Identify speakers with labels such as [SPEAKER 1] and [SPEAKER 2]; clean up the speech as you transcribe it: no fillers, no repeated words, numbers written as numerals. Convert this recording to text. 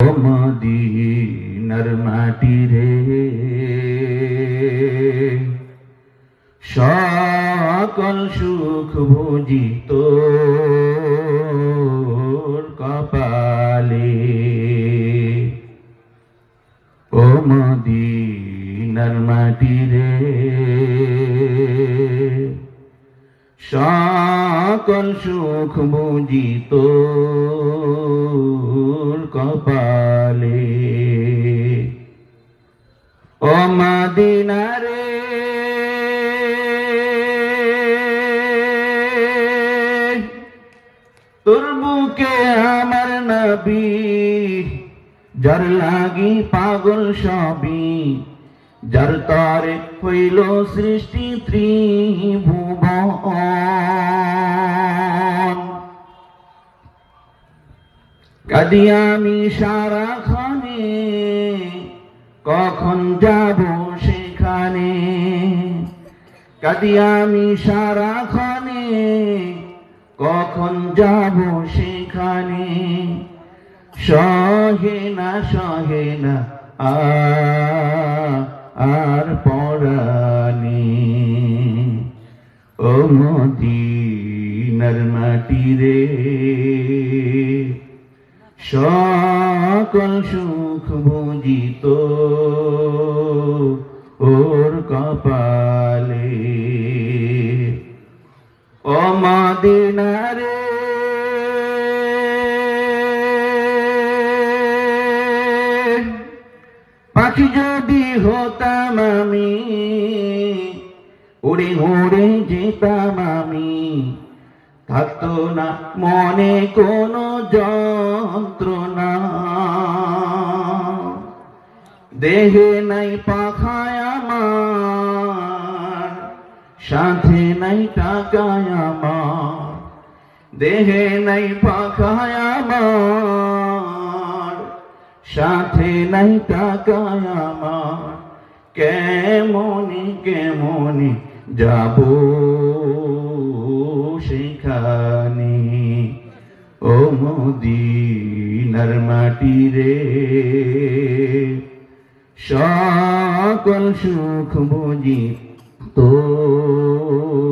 [SPEAKER 1] ও মদিনার মাটি রে, সকল সুখ বুঝি তোর কপালে। ও মদিনার মাটি রে, সকল সুখ বুঝি তোর কপালে। ও মদিনা রে, তোর বুকে আমার নবী, যার লাগি পাগল সবই, যার তরে হইল সৃষ্টি ত্রিভুবন। কাঁদি আমি সারাক্ষণে, কখন যাব সেখানে। কাঁদি আমি সারাক্ষণে, কখন যাব সেখানে। সহে না আর পরাণে। ও মদিনার মাটি রে, সকল সুখ বুঝি তোর কপালে। ও মদিনা রে, পাখি যদি হতাম আমি, উড়ে উড়ে যেতাম আমি, থাকতো না মনে কোনো যন্ত্রণা। দেহে নাই পাখায় আমার, সাথে নাই টাকায় আমার। দেহে নাই পাখায় আমার, সাথে নাই টাকায় আমার। কেমনে যাব সেখানে। ও মদিনার মাটি রে, সকল সুখ বুঝি তোর